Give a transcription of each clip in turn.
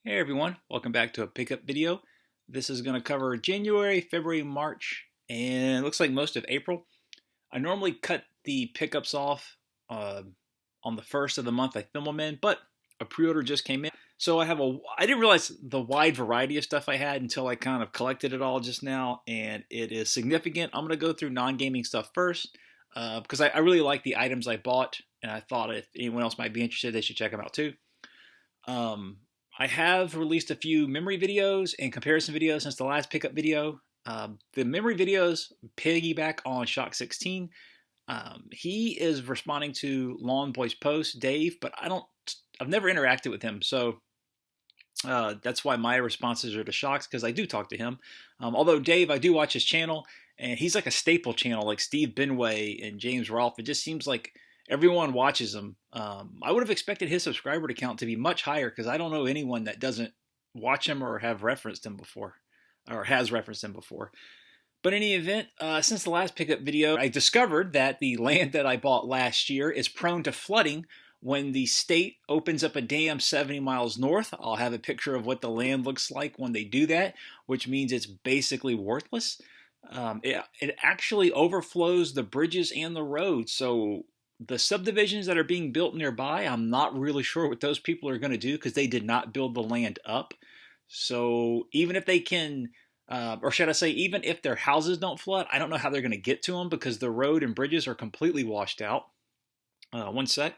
Hey everyone, welcome back to a pickup video. This is going to cover January, February, March, and it looks like most of April. I normally cut the pickups off on the first of the month I film them in, but a pre-order just came in. So I didn't realize the wide variety of stuff I had until I kind of collected it all just now, and it is significant. I'm going to go through non-gaming stuff first because I really like the items I bought, and I thought if anyone else might be interested, they should check them out too. Um, I have released a few memory videos and comparison videos since the last pickup video. The memory videos piggyback on Shock 16. He is responding to Lawn Boy's post, Dave, but I've never interacted with him, so that's why my responses are to Shocks, because I do talk to him. Although Dave, I do watch his channel, and he's like a staple channel, like Steve Benway and James Rolfe. It just seems like everyone watches him. I would have expected his subscriber count to be much higher because I don't know anyone that doesn't watch him or have referenced him before, or has referenced him before. But in any event, since the last pickup video, I discovered that the land that I bought last year is prone to flooding when the state opens up a dam 70 miles north. I'll have a picture of what the land looks like when they do that, which means it's basically worthless. It actually overflows the bridges and the roads, so the subdivisions that are being built nearby, I'm not really sure what those people are going to do because they did not build the land up. So even if they can, or should I say, even if their houses don't flood, I don't know how they're going to get to them because the road and bridges are completely washed out. One sec.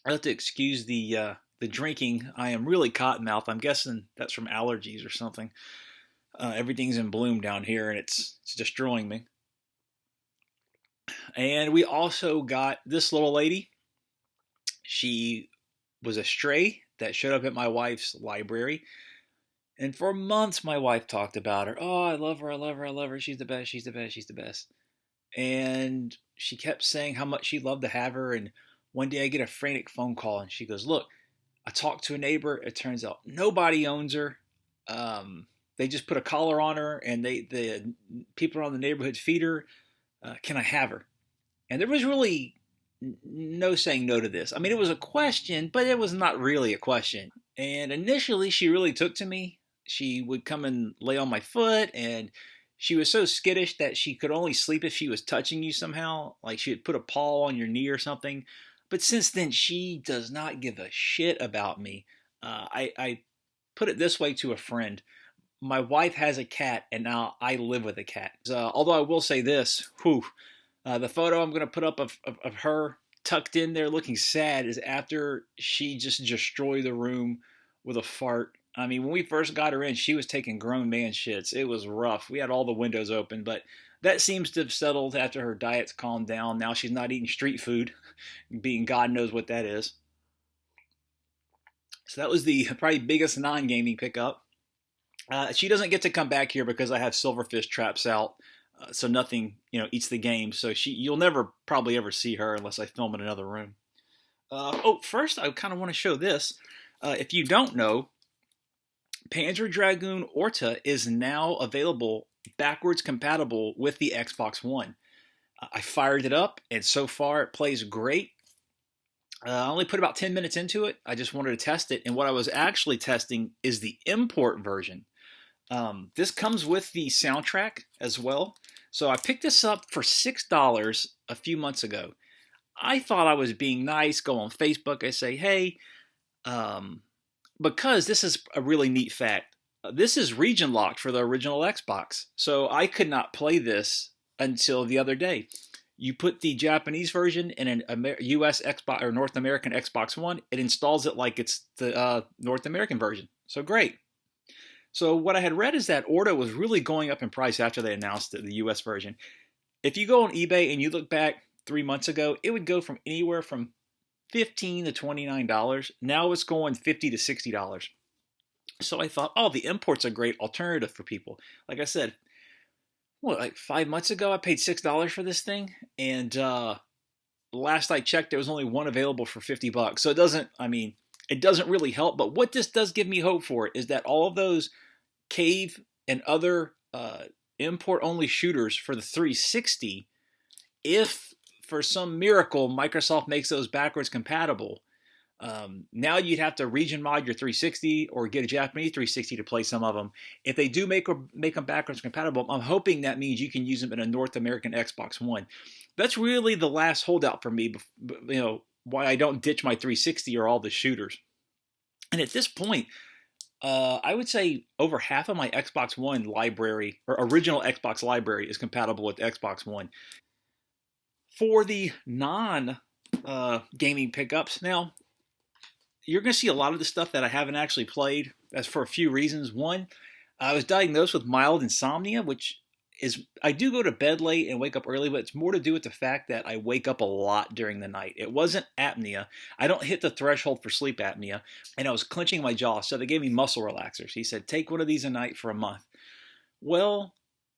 I have to excuse the drinking. I am really cottonmouth. I'm guessing that's from allergies or something. Everything's in bloom down here, and it's destroying me. And we also got this little lady. She was a stray that showed up at my wife's library. And for months, my wife talked about her. Oh, I love her, I love her, I love her. She's the best, she's the best, she's the best. And she kept saying how much she'd love to have her. And one day I get a frantic phone call and she goes, look, I talked to a neighbor. It turns out nobody owns her. They just put a collar on her and the people around the neighborhood feed her. Can I have her? And there was really no saying no to this. I mean, it was a question, but it was not really a question. And initially, she really took to me. She would come and lay on my foot, and she was so skittish that she could only sleep if she was touching you somehow. Like she would put a paw on your knee or something. But since then, she does not give a shit about me. I put it this way to a friend. My wife has a cat, and now I live with a cat. Although I will say this, the photo I'm going to put up of her tucked in there looking sad is after she just destroyed the room with a fart. I mean, when we first got her in, she was taking grown man shits. It was rough. We had all the windows open, but that seems to have settled after her diet's calmed down. Now she's not eating street food, being God knows what that is. So that was the probably biggest non-gaming pickup. She doesn't get to come back here because I have silverfish traps out, so nothing eats the game. So you'll never probably ever see her unless I film in another room. First I kind of want to show this. If you don't know, Panzer Dragoon Orta is now available backwards compatible with the Xbox One. I fired it up, and so far it plays great. I only put about 10 minutes into it. I just wanted to test it, and what I was actually testing is the import version. This comes with the soundtrack as well. So I picked this up for $6 a few months ago. I thought I was being nice, go on Facebook, I say, hey, because this is a really neat fact. This is region locked for the original Xbox. So I could not play this until the other day. You put the Japanese version in a US Xbox or North American Xbox One, it installs it like it's the North American version. So great. So what I had read is that Orta was really going up in price after they announced the US version. If you go on eBay and you look back 3 months ago, it would go from anywhere from $15 to $29. Now it's going $50 to $60. So I thought, oh, the import's a great alternative for people. Like I said, like 5 months ago, I paid $6 for this thing, and last I checked, there was only one available for $50. So it doesn't really help. But what this does give me hope for is that all of those Cave and other import-only shooters for the 360, if for some miracle Microsoft makes those backwards compatible, Now you'd have to region mod your 360 or get a Japanese 360 to play some of them. If they do make them backwards compatible, I'm hoping that means you can use them in a North American Xbox One. That's really the last holdout for me. Why I don't ditch my 360 or all the shooters. And at this point, I would say over half of my Xbox One library or original Xbox library is compatible with Xbox One. For the non gaming pickups, now you're going to see a lot of the stuff that I haven't actually played. That's for a few reasons. One, I was diagnosed with mild insomnia, which is I do go to bed late and wake up early, but it's more to do with the fact that I wake up a lot during the night. It wasn't apnea. I don't hit the threshold for sleep apnea, and I was clenching my jaw, so they gave me muscle relaxers. He said, take one of these a night for a month. Well,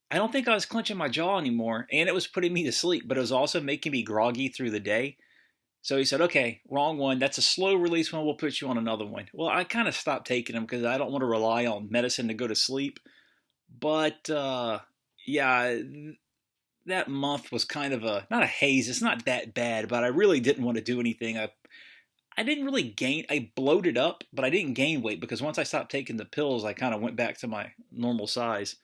I don't think I was clenching my jaw anymore, and it was putting me to sleep, but it was also making me groggy through the day. So he said, okay, wrong one. That's a slow release one. We'll put you on another one. Well, I kind of stopped taking them because I don't want to rely on medicine to go to sleep. But yeah, that month was kind of not a haze. It's not that bad, but I really didn't want to do anything. I didn't really gain. I bloated up, but I didn't gain weight because once I stopped taking the pills, I kind of went back to my normal size.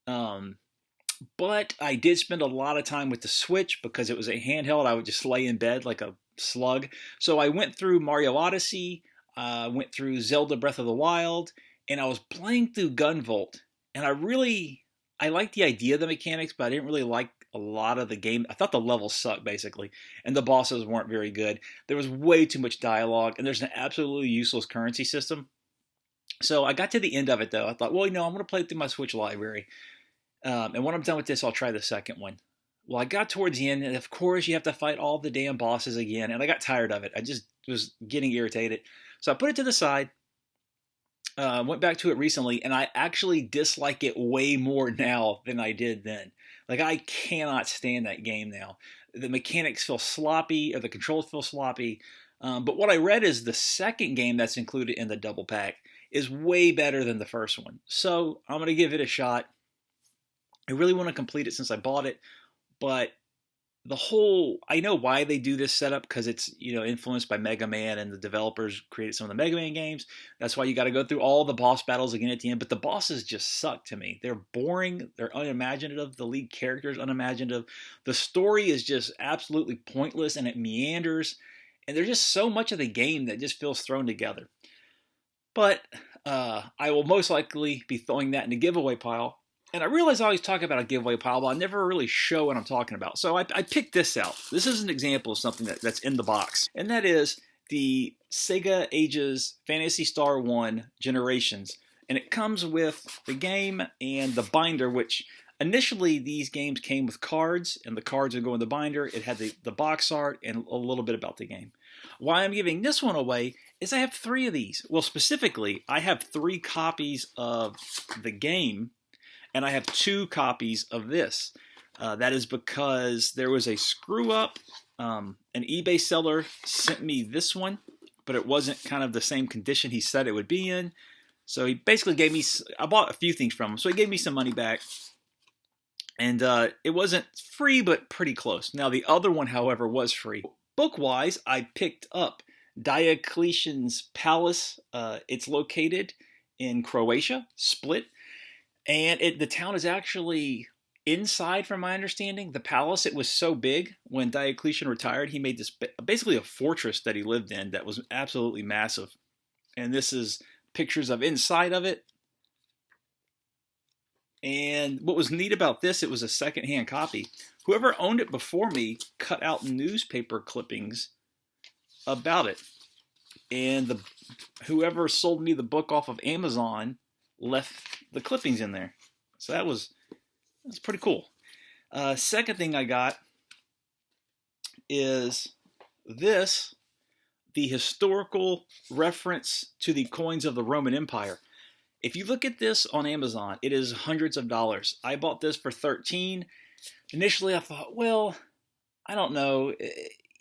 But I did spend a lot of time with the Switch because it was a handheld. I would just lay in bed like a slug. So I went through Mario Odyssey, went through Zelda Breath of the Wild, and I was playing through Gunvolt. And I liked the idea of the mechanics, but I didn't really like a lot of the game. I thought the levels sucked, basically, and the bosses weren't very good. There was way too much dialogue, and there's an absolutely useless currency system. So I got to the end of it, though. I thought, well, I'm going to play through my Switch library. And when I'm done with this, I'll try the second one. Well, I got towards the end, and of course, you have to fight all the damn bosses again, and I got tired of it. I just was getting irritated. So I put it to the side, went back to it recently, and I actually dislike it way more now than I did then. Like, I cannot stand that game now. The mechanics feel sloppy, or the controls feel sloppy. But what I read is the second game that's included in the double pack is way better than the first one. So I'm going to give it a shot. I really want to complete it since I bought it, but I know why they do this setup because it's, influenced by Mega Man and the developers created some of the Mega Man games. That's why you got to go through all the boss battles again at the end, but the bosses just suck to me. They're boring. They're unimaginative. The lead character is unimaginative. The story is just absolutely pointless and it meanders, and there's just so much of the game that just feels thrown together. But I will most likely be throwing that in the giveaway pile. And I realize I always talk about a giveaway pile, but I never really show what I'm talking about. So I picked this out. This is an example of something that's in the box. And that is the Sega Ages Phantasy Star 1 Generations. And it comes with the game and the binder, which initially these games came with cards, and the cards would go in the binder. It had the box art and a little bit about the game. Why I'm giving this one away is I have 3 of these. Well, specifically, I have 3 copies of the game, and I have 2 copies of this. That is because there was a screw up. An eBay seller sent me this one, but it wasn't kind of the same condition he said it would be in. So he basically gave me, I bought a few things from him, so he gave me some money back. And it wasn't free, but pretty close. Now the other one, however, was free. Book-wise, I picked up Diocletian's Palace. It's located in Croatia, Split. And the town is actually inside, from my understanding. The palace, it was so big, when Diocletian retired, he made this basically a fortress that he lived in that was absolutely massive. And this is pictures of inside of it. And what was neat about this, it was a secondhand copy. Whoever owned it before me cut out newspaper clippings about it. And whoever sold me the book off of Amazon left the clippings in there. So that's pretty cool. Second thing I got is this, the historical reference to the coins of the Roman Empire. If you look at this on Amazon, it is hundreds of dollars. I bought this for $13. Initially, I thought, well, I don't know.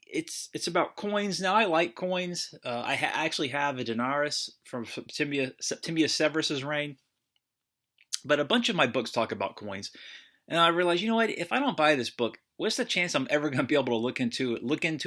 It's about coins. Now, I like coins. I actually have a denarius from Septimius Severus's reign. But a bunch of my books talk about coins. And I realized, you know what? If I don't buy this book, what's the chance I'm ever going to be able to look into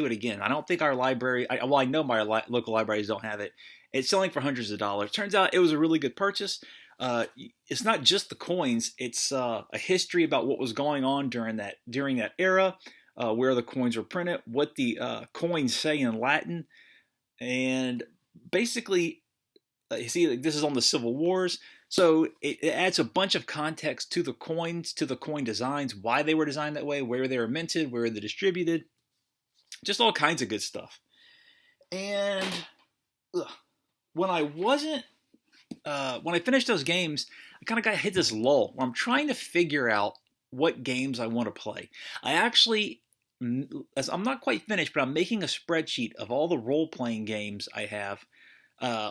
it again? I don't think our library. Well, I know my local libraries don't have it. It's selling for hundreds of dollars. Turns out it was a really good purchase. It's not just the coins; it's a history about what was going on during that era, where the coins were printed, what the coins say in Latin, and basically, you see, like, this is on the Civil Wars. So it adds a bunch of context to the coins, to the coin designs, why they were designed that way, where they were minted, where they're distributed, just all kinds of good stuff. And ugh, when I wasn't, when I finished those games, I kind of got hit this lull where I'm trying to figure out what games I want to play. I actually, I'm not quite finished, but I'm making a spreadsheet of all the role-playing games I have.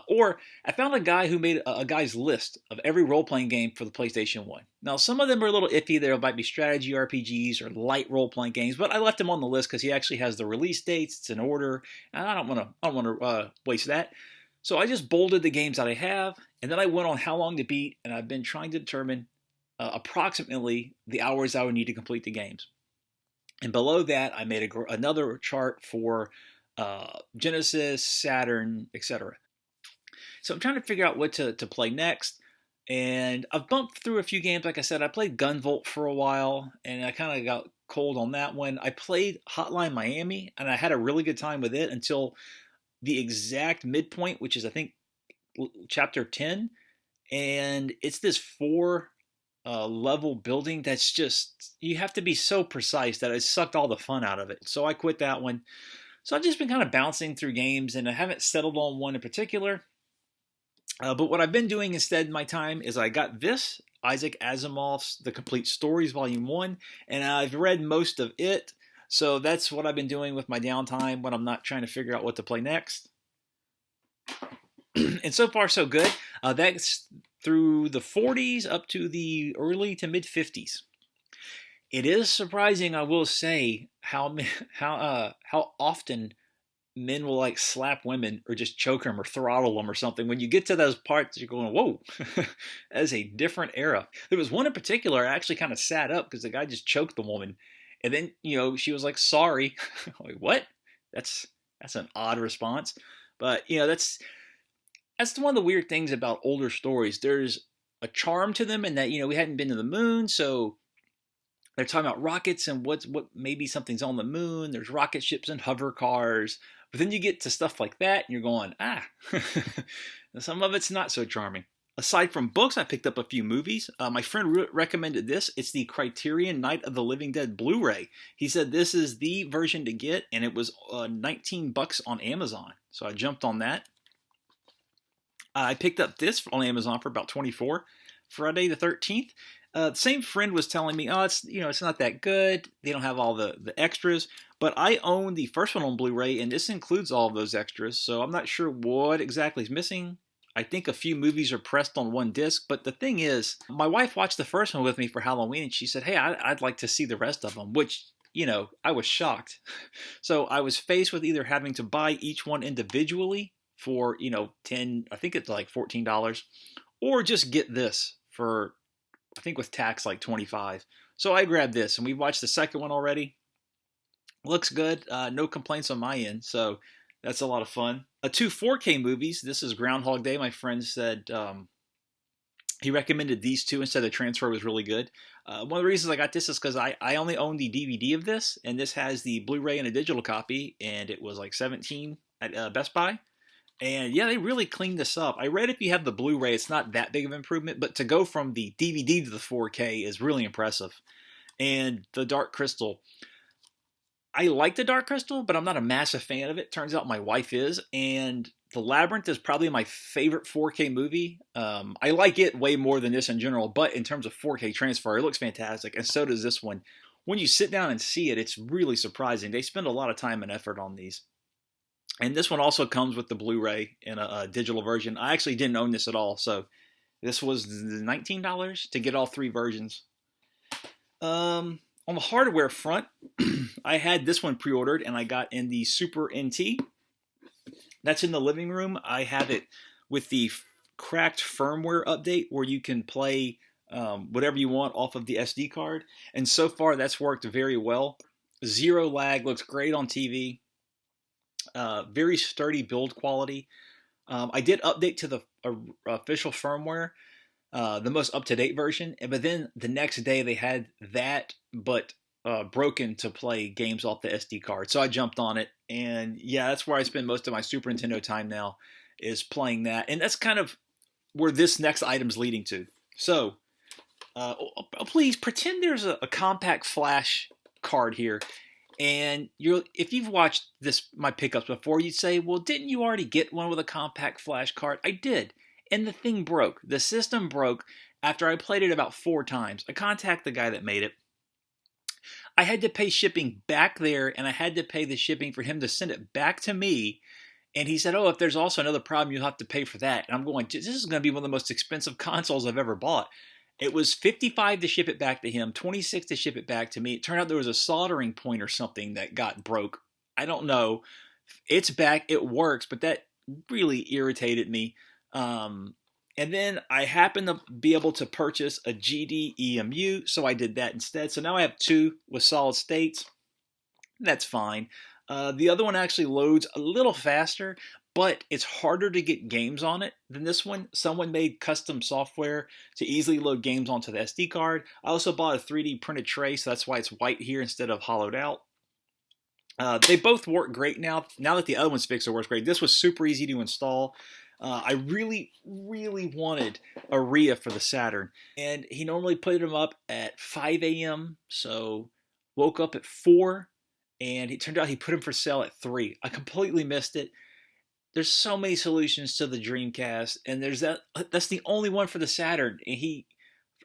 Or I found a guy who made a guy's list of every role-playing game for the PlayStation 1. Now, some of them are a little iffy. There might be strategy RPGs or light role-playing games, but I left him on the list because he actually has the release dates. It's in order, and I don't want to waste that. So I just bolded the games that I have, and then I went on how long to beat, and I've been trying to determine approximately the hours I would need to complete the games. And below that, I made another chart for Genesis, Saturn, etc. So I'm trying to figure out what to play next. And I've bumped through a few games. Like I said, I played Gunvolt for a while, and I kind of got cold on that one. I played Hotline Miami, and I had a really good time with it until the exact midpoint, which is, I think, chapter 10. And it's this 4 level building that's just, you have to be so precise that it sucked all the fun out of it. So I quit that one. So I've just been kind of bouncing through games, and I haven't settled on one in particular. But what I've been doing instead in my time is I got this, Isaac Asimov's The Complete Stories Volume 1, and I've read most of it. So that's what I've been doing with my downtime when I'm not trying to figure out what to play next. And so far, so good. That's through the 40s up to the early to mid 50s. It is surprising, I will say, how often men will like slap women or just choke them or throttle them or something. When you get to those parts, you're going, whoa, that is a different era. There was one in particular I actually kind of sat up because the guy just choked the woman. And then, she was like, sorry. Like, what? That's an odd response. But, that's one of the weird things about older stories. There's a charm to them in that, we hadn't been to the moon, so they're talking about rockets and what maybe something's on the moon. There's rocket ships and hover cars. But then you get to stuff like that, and you're going, some of it's not so charming. Aside from books, I picked up a few movies. My friend recommended this. It's the Criterion Night of the Living Dead Blu-ray. He said this is the version to get, and it was $19 on Amazon. So I jumped on that. I picked up this on Amazon for about $24, Friday the 13th. The same friend was telling me, it's not that good. They don't have all the extras. But I own the first one on Blu-ray, and this includes all of those extras. So I'm not sure what exactly is missing. I think a few movies are pressed on one disc. But the thing is, my wife watched the first one with me for Halloween, and she said, hey, I'd like to see the rest of them, which, I was shocked. So I was faced with either having to buy each one individually for, I think it's like $14, or just get this for, I think with tax, like $25. So I grabbed this, and we watched the second one already. Looks good. No complaints on my end, so that's a lot of fun. 2 4K movies. This is Groundhog Day. My friend said he recommended these two and said the transfer was really good. One of the reasons I got this is because I only own the DVD of this, and this has the Blu-ray and a digital copy, and it was like $17 at Best Buy. And yeah, they really cleaned this up. I read if you have the Blu-ray, it's not that big of an improvement, but to go from the DVD to the 4K is really impressive. And the Dark Crystal. I like the Dark Crystal, but I'm not a massive fan of it. Turns out my wife is. And The Labyrinth is probably my favorite 4K movie. I like it way more than this in general, but in terms of 4K transfer, it looks fantastic. And so does this one. When you sit down and see it, it's really surprising. They spend a lot of time and effort on these. And this one also comes with the Blu-ray in a digital version. I actually didn't own this at all, so this was $19 to get all 3 versions. On the hardware front, I had this one pre-ordered, and I got in the Super NT. That's in the living room. I have it with the cracked firmware update where you can play whatever you want off of the SD card. And so far, that's worked very well. zero lag, looks great on TV. Very sturdy build quality. I did update to the official firmware, the most up-to-date version, but then the next day they had that, but broken to play games off the SD card. So I jumped on it, and yeah, that's where I spend most of my Super Nintendo time now, is playing that. And that's kind of where this next item's leading to. So, please pretend there's a compact flash card here. And if you've watched my pickups before, you'd say, well, didn't you already get one with a compact flash card? I did. And the thing broke. The system broke after I played it about 4 times. I contacted the guy that made it. I had to pay shipping back there, and I had to pay the shipping for him to send it back to me. And he said, oh, if there's also another problem, you'll have to pay for that. And I'm going, this is going to be one of the most expensive consoles I've ever bought. It was $55 to ship it back to him, $26 to ship it back to me. It turned out there was a soldering point or something that got broke. I don't know. It's back. It works, but that really irritated me. And then I happened to be able to purchase a GD EMU, so I did that instead. So now I have 2 with solid states. That's fine. The other one actually loads a little faster, but it's harder to get games on it than this one. Someone made custom software to easily load games onto the SD card. I also bought a 3D printed tray, so that's why it's white here instead of hollowed out. They both work great now. Now that the other one's fixed, it works great. This was super easy to install. I really, really wanted a RIA for the Saturn, and he normally put them up at 5 a.m., so woke up at 4, and it turned out he put them for sale at 3. I completely missed it. There's so many solutions to the Dreamcast, and that's the only one for the Saturn. And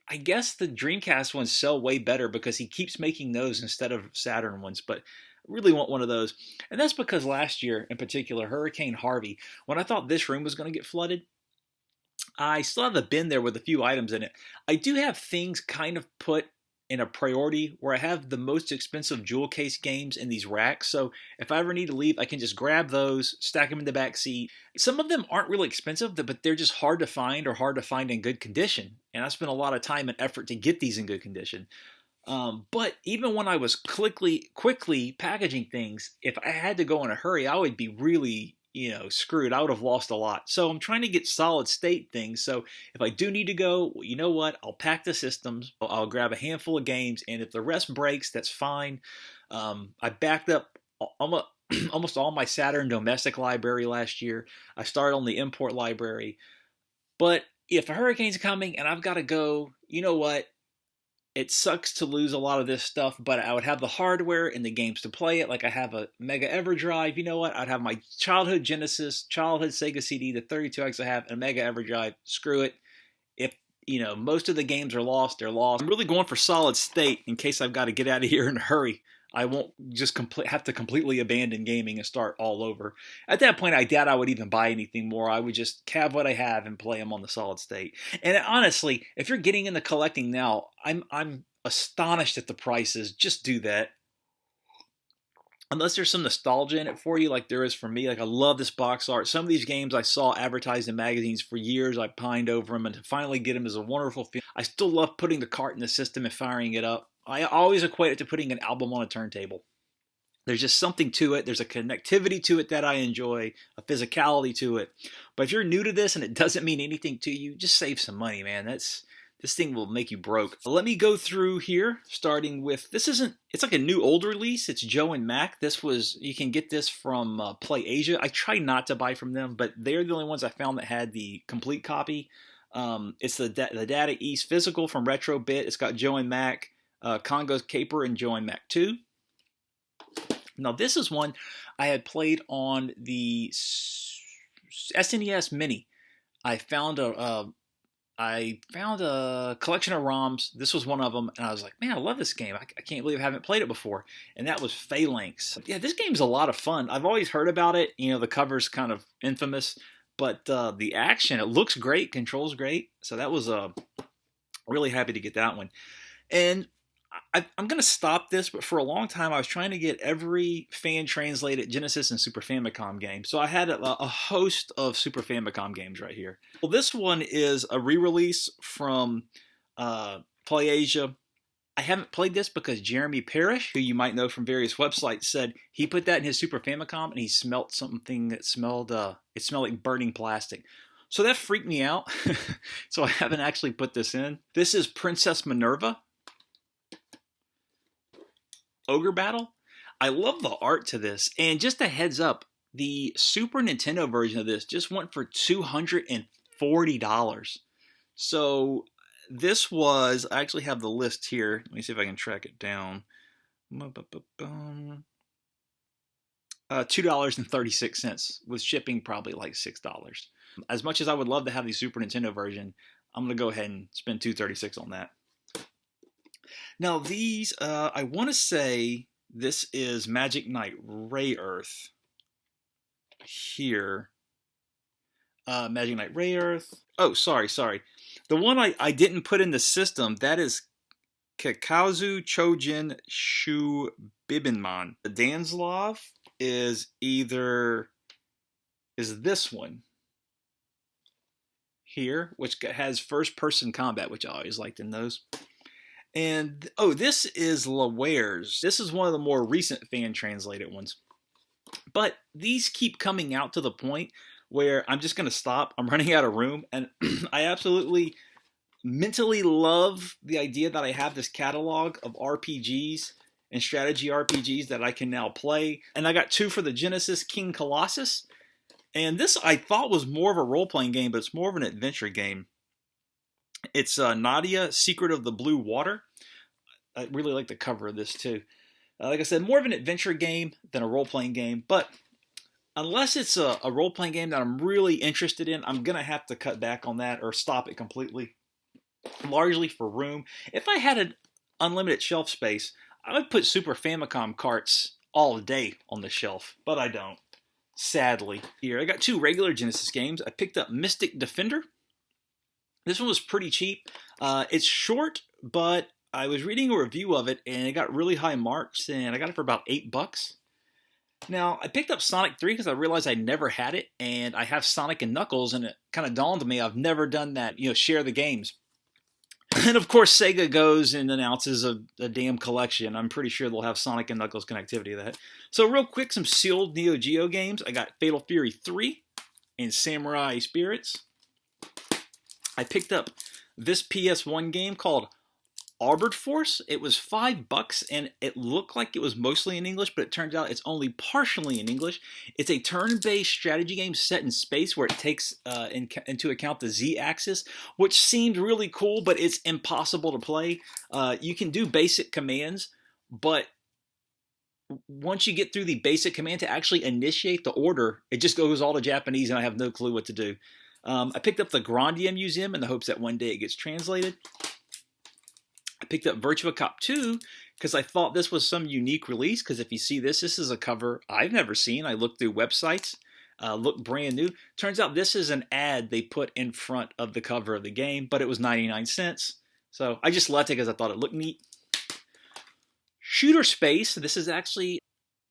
I guess the Dreamcast ones sell way better because he keeps making those instead of Saturn ones, but I really want one of those. And that's because last year, in particular, Hurricane Harvey, when I thought this room was going to get flooded, I still have a bin there with a few items in it. I do have things kind of put in a priority where I have the most expensive jewel case games in these racks. So if I ever need to leave, I can just grab those, stack them in the back seat. Some of them aren't really expensive, but they're just hard to find or hard to find in good condition. And I spent a lot of time and effort to get these in good condition. But even when I was quickly packaging things, if I had to go in a hurry, I would be really screwed. I would have lost a lot. So I'm trying to get solid state things. So if I do need to go, well, you know what? I'll pack the systems. I'll grab a handful of games, and if the rest breaks, that's fine. I backed up almost all my Saturn domestic library last year. I started on the import library. But if a hurricane's coming and I've got to go, you know what? It sucks to lose a lot of this stuff, but I would have the hardware and the games to play it. Like I have a Mega EverDrive. You know what? I'd have my childhood Genesis, childhood Sega CD, the 32X I have, and a Mega EverDrive. Screw it. If most of the games are lost, they're lost. I'm really going for solid state in case I've got to get out of here in a hurry. I won't just have to completely abandon gaming and start all over. At that point, I doubt I would even buy anything more. I would just have what I have and play them on the solid state. And honestly, if you're getting into collecting now, I'm astonished at the prices. Just do that. Unless there's some nostalgia in it for you, like there is for me. Like I love this box art. Some of these games I saw advertised in magazines for years. I pined over them, and to finally get them is a wonderful feeling. I still love putting the cart in the system and firing it up. I always equate it to putting an album on a turntable. There's just something to it. There's a connectivity to it that I enjoy, a physicality to it. But if you're new to this and it doesn't mean anything to you, just save some money, man. This thing will make you broke. Let me go through here, starting with, it's like a new old release. It's Joe and Mac. You can get this from Play Asia. I try not to buy from them, but they're the only ones I found that had the complete copy. It's the Data East physical from Retrobit. It's got Joe and Mac, Congo's Caper, and Joe and Mac 2. Now this is one I had played on the SNES Mini. I found a collection of ROMs. This was one of them, and I was like, man, I love this game. I can't believe I haven't played it before. And that was Phalanx. Yeah, this game's a lot of fun. I've always heard about it. The cover's kind of infamous, but the action, it looks great, controls great. So that was really happy to get that one. And I'm going to stop this, but for a long time I was trying to get every fan-translated Genesis and Super Famicom game. So I had a host of Super Famicom games right here. Well, this one is a re-release from Play Asia. I haven't played this because Jeremy Parrish, who you might know from various websites, said he put that in his Super Famicom and he smelt something that smelled it smelled like burning plastic. So that freaked me out. So I haven't actually put this in. This is Princess Minerva Ogre Battle. I love the art to this, and just a heads up, the Super Nintendo version of this just went for $240. So this was, I actually have the list here. Let me see if I can track it down. $2.36 with shipping probably like $6. As much as I would love to have the Super Nintendo version, I'm going to go ahead and spend $2.36 on that. Now these, I want to say this is Magic Knight Ray Earth here. Magic Knight Ray Earth. Oh, sorry. The one I didn't put in the system, that is Kakazu Chojin Shu Bibinman. The Danzlov is this one here, which has first-person combat, which I always liked in those. And, oh, this is Lawares. This is one of the more recent fan-translated ones. But these keep coming out to the point where I'm just going to stop. I'm running out of room, and I absolutely mentally love the idea that I have this catalog of RPGs and strategy RPGs that I can now play. And I got two for the Genesis, King Colossus. And this I thought was more of a role-playing game, but it's more of an adventure game. It's Nadia, Secret of the Blue Water. I really like the cover of this too. Like I said, more of an adventure game than a role-playing game, but unless it's a role-playing game that I'm really interested in, I'm going to have to cut back on that or stop it completely, largely for room. If I had an unlimited shelf space, I would put Super Famicom carts all day on the shelf, but I don't, sadly. Here, I got two regular Genesis games. I picked up Mystic Defender. This one was pretty cheap. It's short, but I was reading a review of it, and it got really high marks, and I got it for about $8. Now, I picked up Sonic 3 because I realized I never had it, and I have Sonic and Knuckles, and it kind of dawned on me I've never done that, share the games. And of course, Sega goes and announces a damn collection. I'm pretty sure they'll have Sonic and Knuckles connectivity to that. So real quick, some sealed Neo Geo games. I got Fatal Fury 3 and Samurai Spirits. I picked up this PS1 game called Arbor Force. It was $5 and it looked like it was mostly in English, but it turns out it's only partially in English. It's a turn-based strategy game set in space where it takes into account the Z-axis, which seemed really cool, but it's impossible to play. You can do basic commands, but once you get through the basic command to actually initiate the order, it just goes all to Japanese and I have no clue what to do. I picked up the Grandia Museum in the hopes that one day it gets translated. I picked up Virtua Cop 2 because I thought this was some unique release, because if you see this is a cover I've never seen. I looked through websites, looked brand new. Turns out this is an ad they put in front of the cover of the game, but it was 99 cents. So I just left it because I thought it looked neat. Shooter Space, this is actually,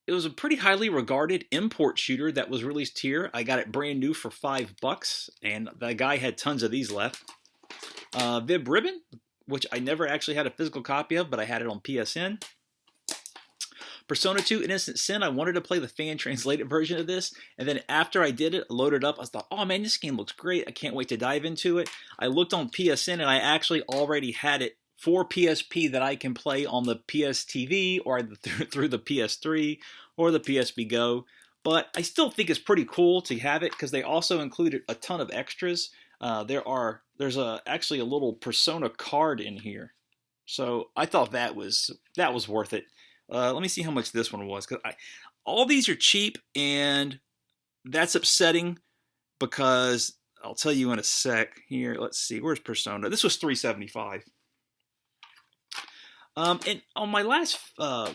it was a pretty highly regarded import shooter that was released here. I got it brand new for $5, and the guy had tons of these left. Vib Ribbon, which I never actually had a physical copy of, but I had it on PSN. Persona 2 Innocent Sin, I wanted to play the fan-translated version of this, and then after I did it, loaded up, I thought, oh man, this game looks great, I can't wait to dive into it. I looked on PSN, and I actually already had it for PSP that I can play on the PS TV, or through the PS3, or the PSP Go. But I still think it's pretty cool to have it, because they also included a ton of extras. There's actually a little Persona card in here, so I thought that was worth it. Let me see how much this one was, because all these are cheap, and that's upsetting because I'll tell you in a sec. Here, let's see, where's Persona? This was $3.75. And on my last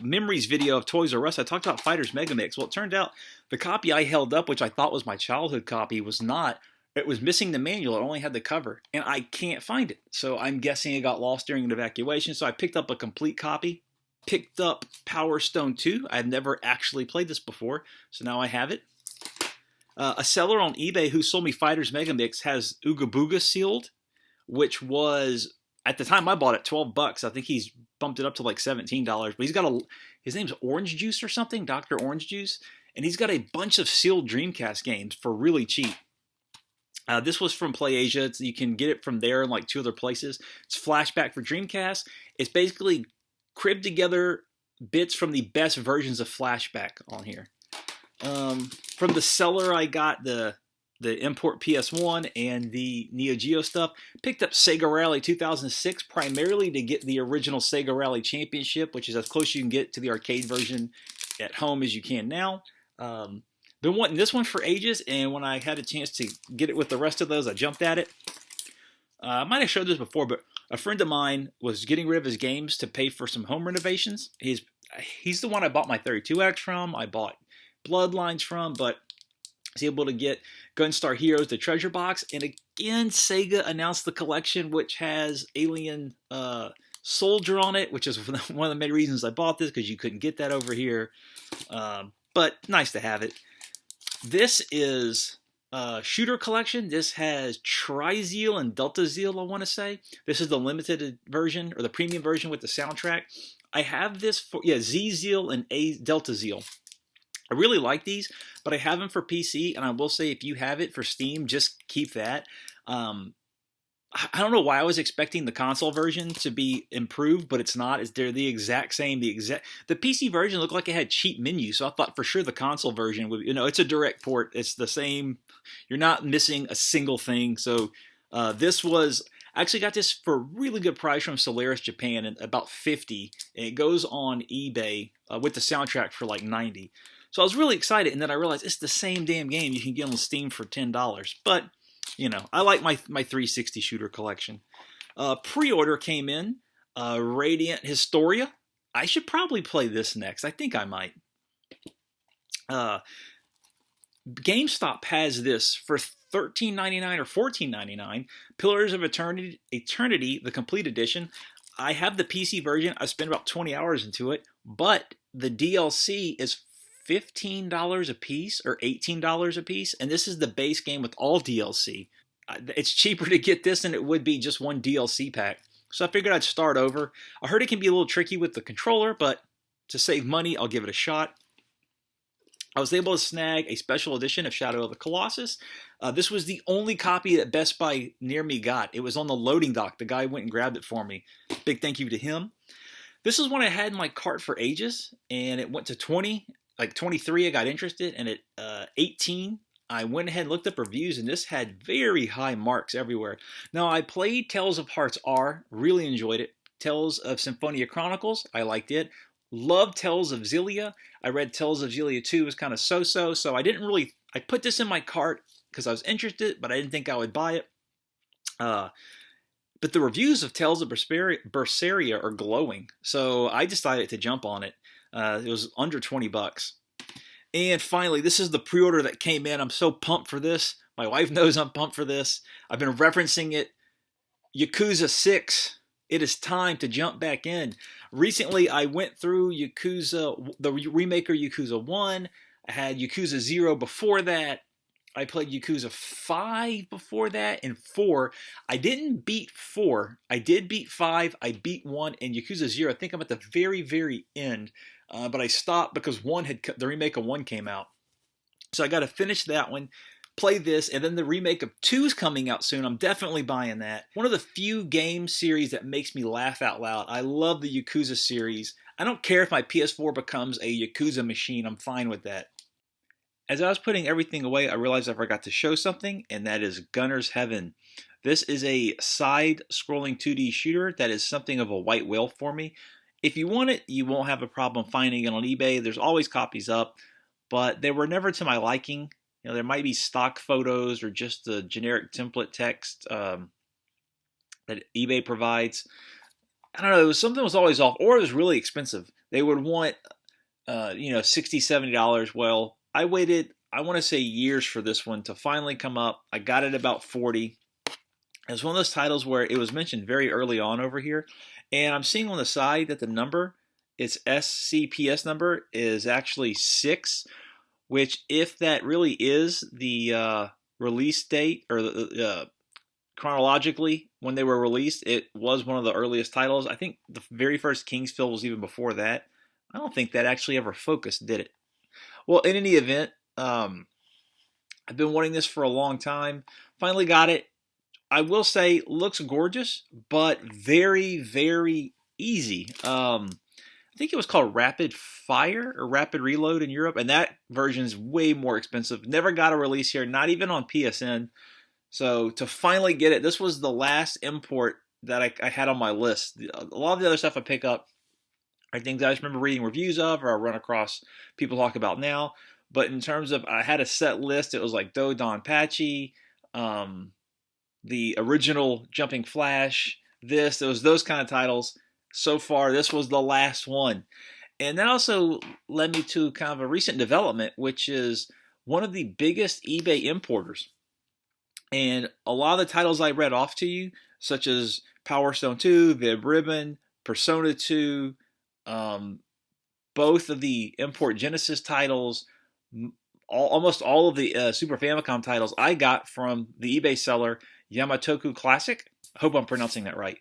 memories video of Toys R Us, I talked about Fighters Mega Mix. Well, it turned out the copy I held up, which I thought was my childhood copy, was not. It was missing the manual. It only had the cover, and I can't find it. So I'm guessing it got lost during an evacuation. So I picked up a complete copy. Picked up Power Stone 2. I had never actually played this before, so now I have it. A seller on eBay who sold me Fighters Mega Mix has Ooga Booga sealed, which was at the time I bought it, $12. I think he's bumped it up to like $17. But he's got his name's Orange Juice or something, Dr. Orange Juice, and he's got a bunch of sealed Dreamcast games for really cheap. This was from PlayAsia. You can get it from there and like 2 other places. It's Flashback for Dreamcast. It's basically cribbed together bits from the best versions of Flashback on here. From the seller, I got the import PS1 and the Neo Geo stuff. Picked up Sega Rally 2006 primarily to get the original Sega Rally Championship, which is as close as you can get to the arcade version at home as you can now. Been wanting this one for ages, and when I had a chance to get it with the rest of those, I jumped at it. I might have showed this before, but a friend of mine was getting rid of his games to pay for some home renovations. He's the one I bought my 32X from. I bought Bloodlines from, but I was able to get Gunstar Heroes, the treasure box, and again, Sega announced the collection, which has Alien Soldier on it, which is one of the main reasons I bought this, because you couldn't get that over here. But nice to have it. This is Shooter Collection. This has Tri-Zeal and Delta Zeal, I want to say. This is the limited version, or the premium version with the soundtrack. I have this for, Z-Zeal and Delta Zeal. I really like these, but I have them for PC, and I will say if you have it for Steam, just keep that. I don't know why I was expecting the console version to be improved, but it's not. They're the exact same. The PC version looked like it had cheap menus, so I thought for sure the console version would. It's a direct port. It's the same. You're not missing a single thing. So this was. I actually got this for a really good price from Solaris Japan, at about $50. And it goes on eBay with the soundtrack for like $90. So I was really excited, and then I realized it's the same damn game you can get on Steam for $10. But I like my 360 Shooter Collection. Pre-order came in. Radiant Historia. I should probably play this next. I think I might. GameStop has this for $13.99 or $14.99. Pillars of Eternity, the Complete Edition. I have the PC version. I spent about 20 hours into it, but the DLC is $15 a piece or $18 a piece, and this is the base game with all DLC. It's cheaper to get this than it would be just one DLC pack. So I figured I'd start over. I heard it can be a little tricky with the controller, but to save money, I'll give it a shot. I was able to snag a special edition of Shadow of the Colossus. This was the only copy that Best Buy near me got. It was on the loading dock. The guy went and grabbed it for me. Big thank you to him. This is one I had in my cart for ages, and it went to 20. Like 23, I got interested, and at 18, I went ahead and looked up reviews, and this had very high marks everywhere. Now, I played Tales of Hearts R, really enjoyed it. Tales of Symphonia Chronicles, I liked it. Loved Tales of Xillia. I read Tales of Xillia 2, was kind of so-so, so I put this in my cart because I was interested, but I didn't think I would buy it. But the reviews of Tales of Berseria are glowing, so I decided to jump on it. It was under $20. And finally, this is the pre-order that came in. I'm so pumped for this. My wife knows I'm pumped for this. I've been referencing it. Yakuza 6. It is time to jump back in. Recently, I went through Yakuza, the remake of Yakuza 1. I had Yakuza 0 before that. I played Yakuza 5 before that, and 4. I didn't beat 4. I did beat 5. I beat 1, and Yakuza 0. I think I'm at the very, very end. But I stopped because the remake of 1 came out. So I got to finish that one, play this, and then the remake of 2 is coming out soon. I'm definitely buying that. One of the few game series that makes me laugh out loud. I love the Yakuza series. I don't care if my PS4 becomes a Yakuza machine. I'm fine with that. As I was putting everything away, I realized I forgot to show something, and that is Gunner's Heaven. This is a side-scrolling 2D shooter that is something of a white whale for me. If you want it, you won't have a problem finding it on eBay. There's always copies up, but they were never to my liking. There might be stock photos or just the generic template text that eBay provides. I don't know. Something was always off, or it was really expensive. They would want, $60, $70. Well, I waited, I want to say years for this one to finally come up. I got it about 40. It's one of those titles where it was mentioned very early on over here. And I'm seeing on the side that the number, its SCPS number, is actually 6, which if that really is the release date or chronologically, when they were released, it was one of the earliest titles. I think the very first Kingsfield was even before that. I don't think that actually ever focused, did it? Well, in any event, I've been wanting this for a long time. Finally got it. I will say, looks gorgeous, but very, very easy. I think it was called Rapid Fire or Rapid Reload in Europe, and that version is way more expensive. Never got a release here, not even on PSN. So to finally get it, this was the last import that I had on my list. A lot of the other stuff I pick up are things I just remember reading reviews of, or I run across people talk about now. But in terms of, I had a set list. It was like Do Don Pachi, the original Jumping Flash. It was those kind of titles. So far, this was the last one. And that also led me to kind of a recent development, which is one of the biggest eBay importers. And a lot of the titles I read off to you, such as Power Stone 2, Vib Ribbon, Persona 2, both of the Import Genesis titles, almost all of the Super Famicom titles I got from the eBay seller Yamatoku Classic. I hope I'm pronouncing that right.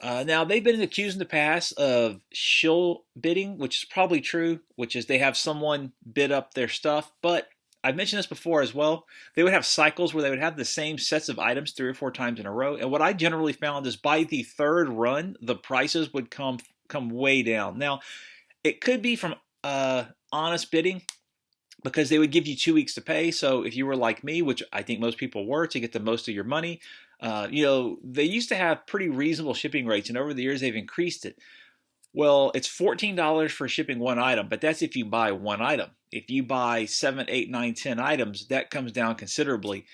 Now, they've been accused in the past of shill bidding, which is probably true, which is they have someone bid up their stuff. But I've mentioned this before as well. They would have cycles where they would have the same sets of items 3 or 4 times in a row. And what I generally found is by the third run, the prices would come way down. Now, it could be from honest bidding, because they would give you 2 weeks to pay. So if you were like me, which I think most people were, to get the most of your money, they used to have pretty reasonable shipping rates, and over the years they've increased it. Well, it's $14 for shipping one item, but that's if you buy one item. If you buy 7, 8, 9, 10 items, that comes down considerably,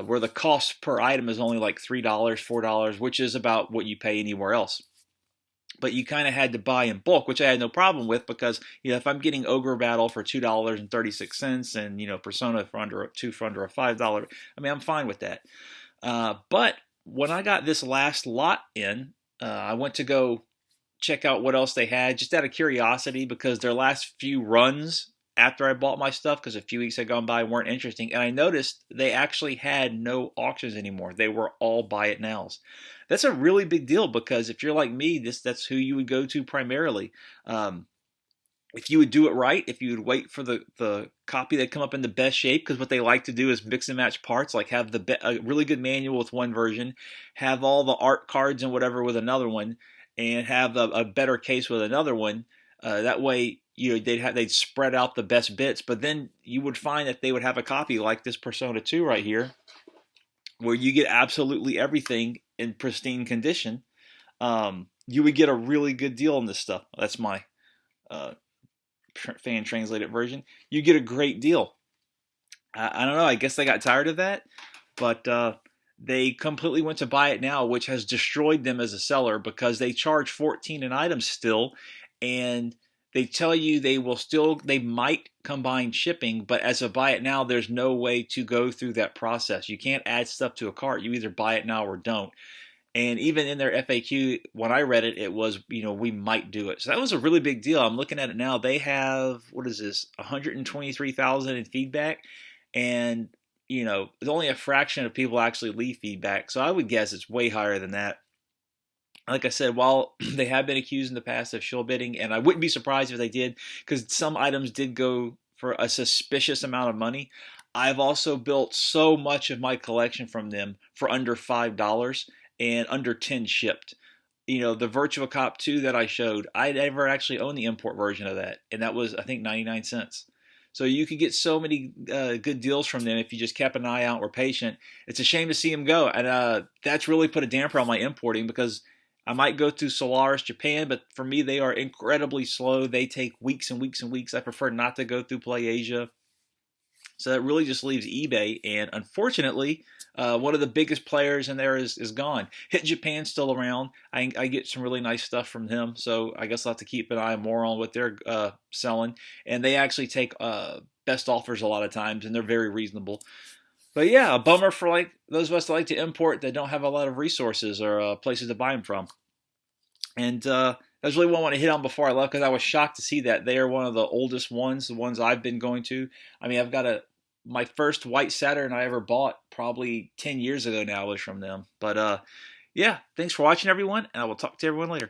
where the cost per item is only like $3, $4, which is about what you pay anywhere else. But you kind of had to buy in bulk, which I had no problem with, because if I'm getting Ogre Battle for $2.36 and Persona for under a $5, I mean, I'm fine with that. But when I got this last lot in, I went to go check out what else they had, just out of curiosity, because their last few runs after I bought my stuff, because a few weeks had gone by, weren't interesting, and I noticed they actually had no auctions anymore. They were all buy it nows. That's a really big deal, because if you're like me, that's who you would go to primarily. If you would do it right, if you would wait for the copy that come up in the best shape, because what they like to do is mix and match parts, like have a really good manual with one version, have all the art cards and whatever with another one, and have a better case with another one. That way, they'd spread out the best bits. But then you would find that they would have a copy like this Persona 2 right here, where you get absolutely everything in pristine condition. You would get a really good deal on this stuff. That's my fan translated version. You get a great deal. I don't know. I guess they got tired of that, but they completely went to buy it now, which has destroyed them as a seller, because they charge $14 an item still, and they tell you they might combine shipping, but as a buy it now, there's no way to go through that process. You can't add stuff to a cart. You either buy it now or don't. And even in their FAQ, when I read it, it was, we might do it. So that was a really big deal. I'm looking at it now. They have, 123,000 in feedback. And, there's only a fraction of people actually leave feedback. So I would guess it's way higher than that. Like I said, while they have been accused in the past of shill bidding, and I wouldn't be surprised if they did, because some items did go for a suspicious amount of money, I've also built so much of my collection from them for under $5 and under 10 shipped. The Virtua Cop 2 that I showed, I never actually owned the import version of that, and that was, I think, 99 cents. So you could get so many good deals from them if you just kept an eye out, were patient. It's a shame to see them go, and that's really put a damper on my importing, because I might go to Solaris Japan, but for me, they are incredibly slow. They take weeks and weeks and weeks. I prefer not to go through Play Asia. So that really just leaves eBay, and unfortunately, one of the biggest players in there is gone. Hit Japan's still around. I get some really nice stuff from them, so I guess I'll have to keep an eye more on what they're selling. And they actually take best offers a lot of times, and they're very reasonable. But yeah, a bummer for like those of us that like to import that don't have a lot of resources or places to buy them from. And that's really what I want to hit on before I left, because I was shocked to see that they are one of the oldest ones, the ones I've been going to. I mean, I've got my first white Saturn I ever bought, probably 10 years ago now, was from them. But yeah, thanks for watching, everyone, and I will talk to everyone later.